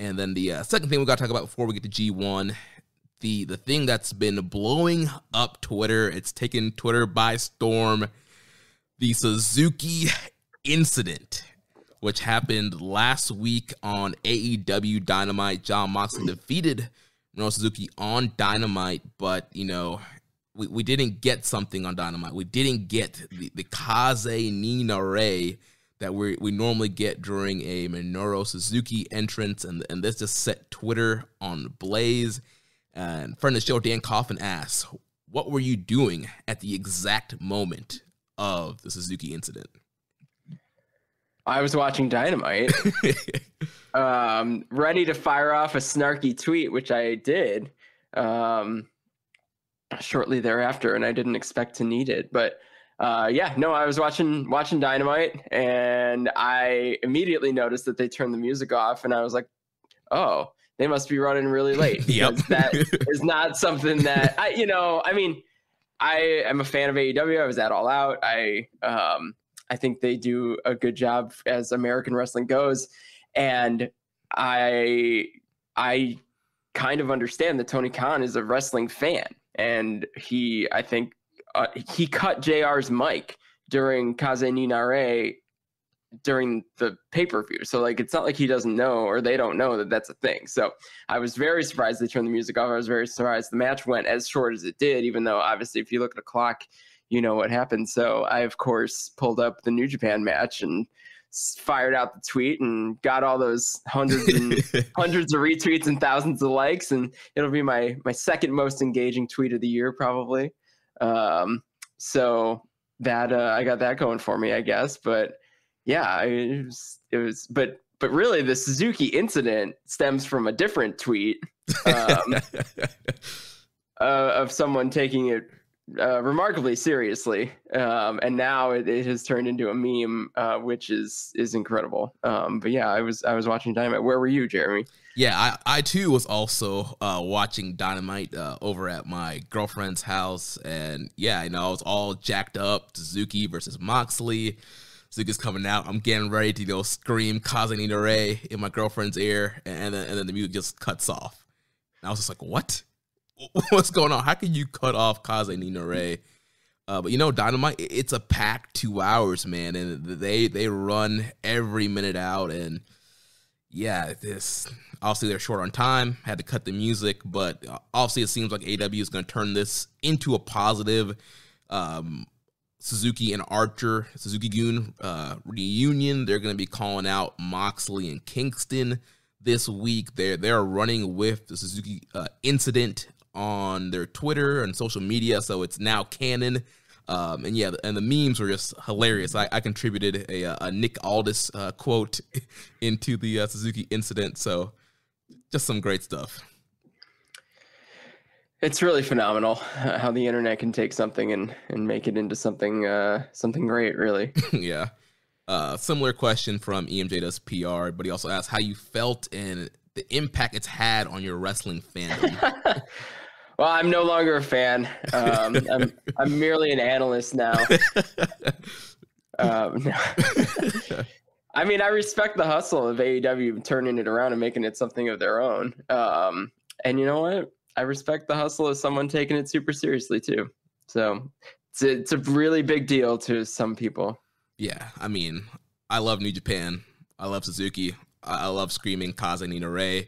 And then the second thing we got to talk about before we get to G1, the thing that's been blowing up Twitter, it's taken Twitter by storm, the Suzuki incident, which happened last week on AEW Dynamite. Jon Moxley defeated Minoru Suzuki on Dynamite, but, you know, we didn't get something on Dynamite. We didn't get the Kaze ni Nare that we normally get during a Minoru Suzuki entrance, and this just set Twitter on blaze. And friend of the show, Dan Coffin, asks, what were you doing at the exact moment of the Suzuki incident? I was watching Dynamite, ready to fire off a snarky tweet, which I did shortly thereafter, and I didn't expect to need it. But I was watching Dynamite, and I immediately noticed that they turned the music off, and I was like, oh, they must be running really late. Yep. That is not something that I am a fan of AEW. I was at All Out. I think they do a good job as American wrestling goes. And I kind of understand that Tony Khan is a wrestling fan. And I think he cut JR's mic during Kaze ni Nare during the pay-per-view. So like, it's not like he doesn't know or they don't know that that's a thing. So I was very surprised they turned the music off. I was very surprised the match went as short as it did, even though obviously if you look at the clock, you know what happened. So I, of course, pulled up the New Japan match and fired out the tweet and got all those hundreds of retweets and thousands of likes. And it'll be my second most engaging tweet of the year, probably. So that I got that going for me, I guess. But yeah, it was, but really the Suzuki incident stems from a different tweet of someone taking it remarkably seriously, and now it has turned into a meme, which is incredible. But yeah, I was watching Dynamite. Where were you, Jeremy? Yeah, I too was also watching Dynamite over at my girlfriend's house, and yeah, you know, I was all jacked up. Suzuki versus Moxley. Suzuki's coming out. I'm getting ready to go scream Kaze ni Nare in my girlfriend's ear, and then the music just cuts off. And I was just like, what? What's going on? How can you cut off Kaze ni Nare? But you know, Dynamite, it's a packed 2 hours, man, and they run every minute out. And yeah, this obviously they're short on time, had to cut the music, but obviously it seems like AEW is going to turn this into a positive. Suzuki and Archer, Suzuki-gun reunion. They're going to be calling out Moxley and Kingston this week. They're running with the Suzuki incident on their Twitter and social media, so it's now canon. And yeah, and the memes were just hilarious. I contributed a Nick Aldis quote into the Suzuki incident, so just some great stuff. It's really phenomenal how the internet can take something and make it into something great, really. Yeah. Similar question from EMJ Does PR, but he also asked how you felt and the impact it's had on your wrestling fandom. Well, I'm no longer a fan. I'm merely an analyst now. No. I mean, I respect the hustle of AEW turning it around and making it something of their own. And you know what? I respect the hustle of someone taking it super seriously too. So it's a really big deal to some people. Yeah, I mean, I love New Japan. I love Suzuki. I love screaming Kaze ni Nare,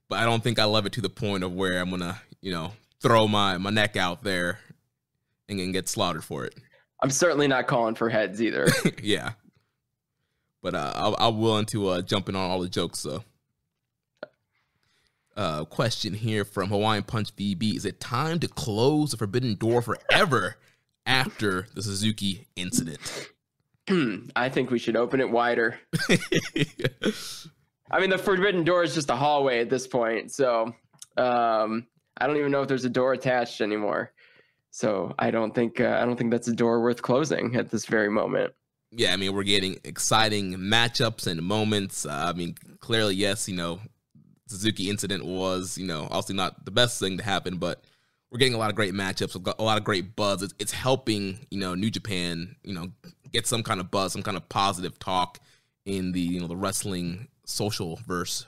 but I don't think I love it to the point of where I'm gonna, you know, throw my neck out there and get slaughtered for it. I'm certainly not calling for heads either. Yeah, but I'm willing to jump in on all the jokes though. Question here from Hawaiian Punch VB. Is it time to close the Forbidden Door forever after the Suzuki incident? I think we should open it wider. I mean, the Forbidden Door is just a hallway at this point. So I don't even know if there's a door attached anymore. So I don't think that's a door worth closing at this very moment. Yeah, I mean, we're getting exciting matchups and moments. I mean, clearly, yes, you know, Suzuki incident was, you know, obviously not the best thing to happen, but we're getting a lot of great matchups. We've got a lot of great buzz. It's helping, you know, New Japan, you know, get some kind of buzz, some kind of positive talk in the, you know, the wrestling social verse.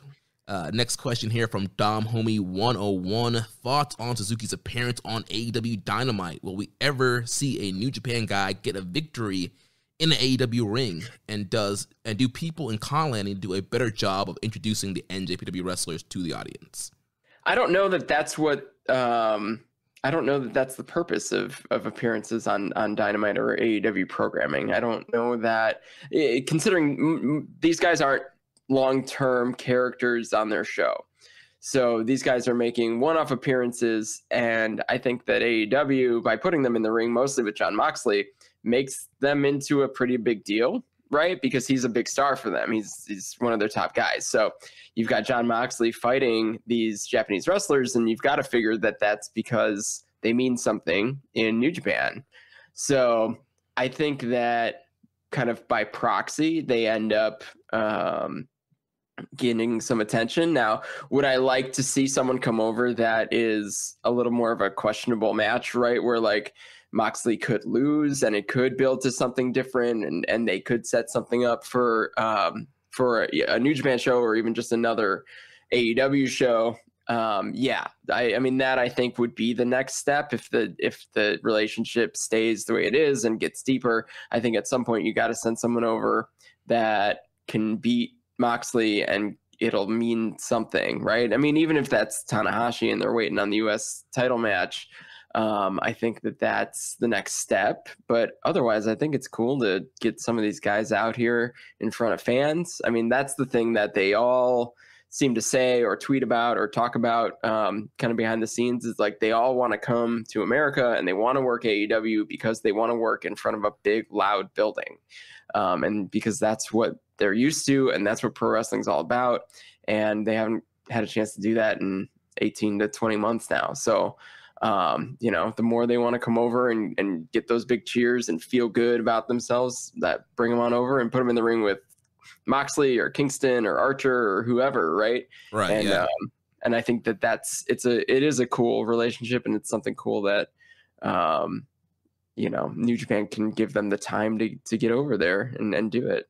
Next question here from Dom Homie 101. Thoughts on Suzuki's appearance on AEW Dynamite? Will we ever see a New Japan guy get a victory in the AEW ring? And do people in Conland do a better job of introducing the NJPW wrestlers to the audience? I don't know that that's what I don't know that that's the purpose of appearances on Dynamite or AEW programming. I don't know that, considering these guys aren't long-term characters on their show. So these guys are making one-off appearances, and I think that AEW, by putting them in the ring, mostly with Jon Moxley, makes them into a pretty big deal, right? Because he's a big star for them. He's one of their top guys. So you've got Jon Moxley fighting these Japanese wrestlers, and you've got to figure that that's because they mean something in New Japan. So I think that kind of by proxy, they end up getting some attention. Now, would I like to see someone come over that is a little more of a questionable match, right? Where like Moxley could lose and it could build to something different, and they could set something up for a New Japan show or even just another AEW show. I mean, that I think would be the next step if the relationship stays the way it is and gets deeper. I think at some point you got to send someone over that can beat Moxley and it'll mean something, right? I mean, even if that's Tanahashi and they're waiting on the US title match, I think that that's the next step. But otherwise, I think it's cool to get some of these guys out here in front of fans. I mean, that's the thing that they all seem to say or tweet about or talk about kind of behind the scenes, is like they all want to come to America and they want to work AEW because they want to work in front of a big, loud building. And because that's what they're used to, and that's what pro wrestling's all about. And they haven't had a chance to do that in 18 to 20 months now. So, the more they want to come over and get those big cheers and feel good about themselves, that bring them on over and put them in the ring with Moxley or Kingston or Archer or whoever. Right. Right. And, yeah. And I think that it is a cool relationship, and it's something cool that, New Japan can give them the time to get over there and do it.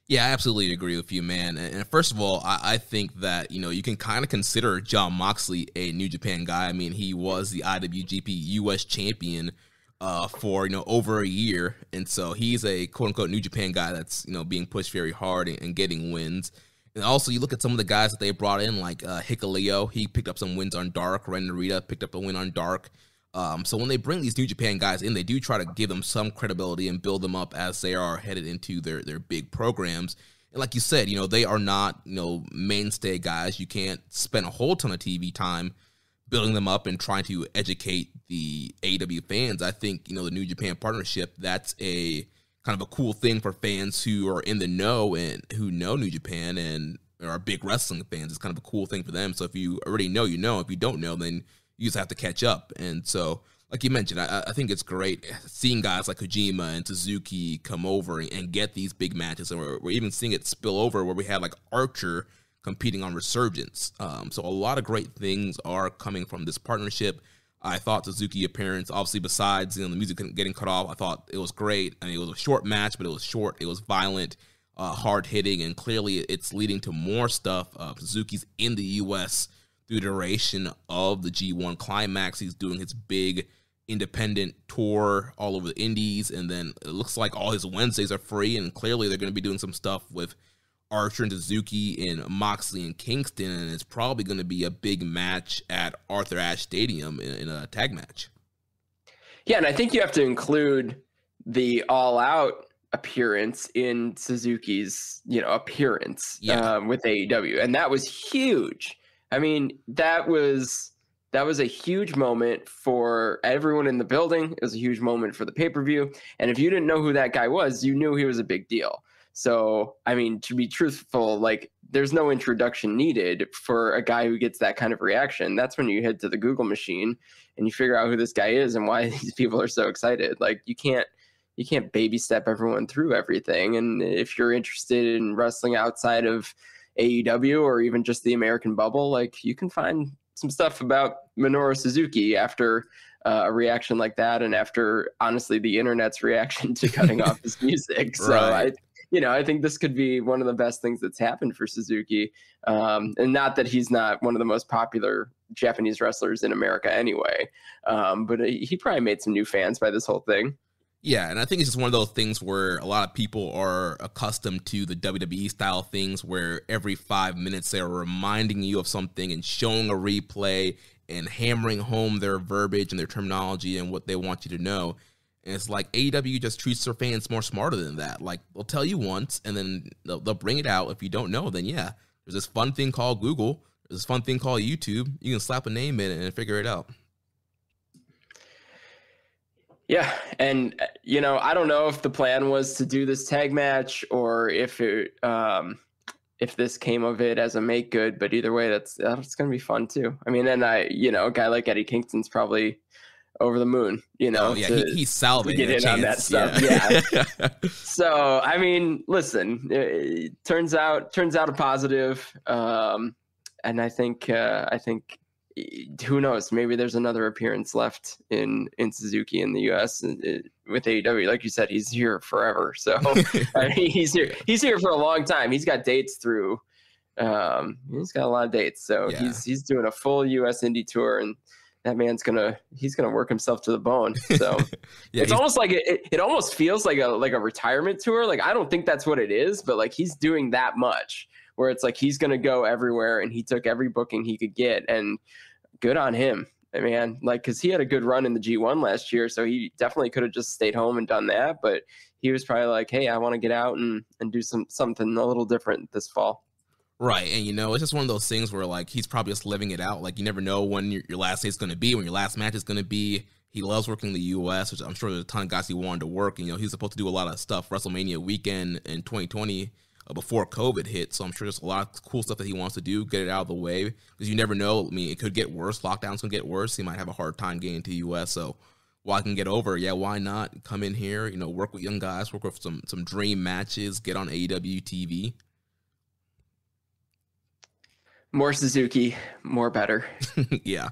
Yeah, I absolutely agree with you, man. And first of all, I think that, you can kind of consider Jon Moxley a New Japan guy. I mean, he was the IWGP US champion for, over a year. And so he's a quote-unquote New Japan guy that's, being pushed very hard and getting wins. And also, you look at some of the guys that they brought in, like Hikuleo. He picked up some wins on Dark. Ren Narita picked up a win on Dark. So when they bring these New Japan guys in, they do try to give them some credibility and build them up as they are headed into their big programs. And like you said, they are not, mainstay guys. You can't spend a whole ton of TV time building them up and trying to educate the AEW fans. I think, the New Japan partnership, that's a kind of a cool thing for fans who are in the know and who know New Japan and are big wrestling fans. It's kind of a cool thing for them. So if you already know, If you don't know, then you just have to catch up. And so, like you mentioned, I think it's great seeing guys like Kojima and Suzuki come over and get these big matches. And we're even seeing it spill over where we had like Archer competing on Resurgence. So a lot of great things are coming from this partnership. I thought Suzuki appearance, obviously besides the music getting cut off, I thought it was great. I mean, it was a short match, but it was short. It was violent, hard hitting, and clearly it's leading to more stuff. Suzuki's in the U.S. through the duration of the G1 Climax. He's doing his big independent tour all over the indies, and then it looks like all his Wednesdays are free, and clearly they're going to be doing some stuff with Archer and Suzuki and Moxley and Kingston, and it's probably going to be a big match at Arthur Ashe Stadium in a tag match. Yeah, and I think you have to include the All Out appearance in Suzuki's, appearance with AEW, and that was huge. I mean, that was a huge moment for everyone in the building. It was a huge moment for the pay-per-view. And if you didn't know who that guy was, you knew he was a big deal. So, I mean, to be truthful, like, there's no introduction needed for a guy who gets that kind of reaction. That's when you head to the Google machine and you figure out who this guy is and why these people are so excited. Like, you can't baby step everyone through everything. And if you're interested in wrestling outside of AEW or even just the American bubble, like, you can find some stuff about Minoru Suzuki after a reaction like that, and after, honestly, the internet's reaction to cutting off his music. So right. I think this could be one of the best things that's happened for Suzuki. And not that he's not one of the most popular Japanese wrestlers in America anyway. But he probably made some new fans by this whole thing. Yeah, and I think it's just one of those things where a lot of people are accustomed to the WWE style things where every 5 minutes they're reminding you of something and showing a replay and hammering home their verbiage and their terminology and what they want you to know. And it's like AEW just treats their fans more smarter than that. Like, they'll tell you once, and then they'll bring it out. If you don't know, then yeah, there's this fun thing called Google. There's this fun thing called YouTube. You can slap a name in it and figure it out. Yeah, and I don't know if the plan was to do this tag match or if this came of it as a make good, but either way, that's going to be fun too. I mean, and a guy like Eddie Kingston's probably over the moon, Oh, yeah, he's salivating to get in on that stuff. Yeah. So, I mean, listen, it turns out a positive, and I think who knows? Maybe there's another appearance left in Suzuki in the U.S. With AEW. Like you said, he's here forever. So I mean, he's here for a long time. He's got dates through. He's got a lot of dates. So yeah. He's doing a full U.S. indie tour, and that man's he's gonna work himself to the bone. So yeah, it's almost like it almost feels like a retirement tour. Like, I don't think that's what it is, but like he's doing that much. Where it's like he's going to go everywhere, and he took every booking he could get, and good on him, man. Like, because he had a good run in the G1 last year, so he definitely could have just stayed home and done that. But he was probably like, hey, I want to get out and do something a little different this fall. Right, and it's just one of those things where like he's probably just living it out. Like, you never know when your last day is going to be, when your last match is going to be. He loves working in the U.S., which I'm sure there's a ton of guys he wanted to work. He's supposed to do a lot of stuff WrestleMania weekend in 2020. Before COVID hit, so I'm sure there's a lot of cool stuff that he wants to do, get it out of the way, because you never know. I mean, it could get worse. Lockdown's gonna get worse. He might have a hard time getting to the U.S. So while I can get over, yeah, why not come in here? Work with young guys, work with some dream matches, get on AEW TV. More Suzuki, more better. Yeah.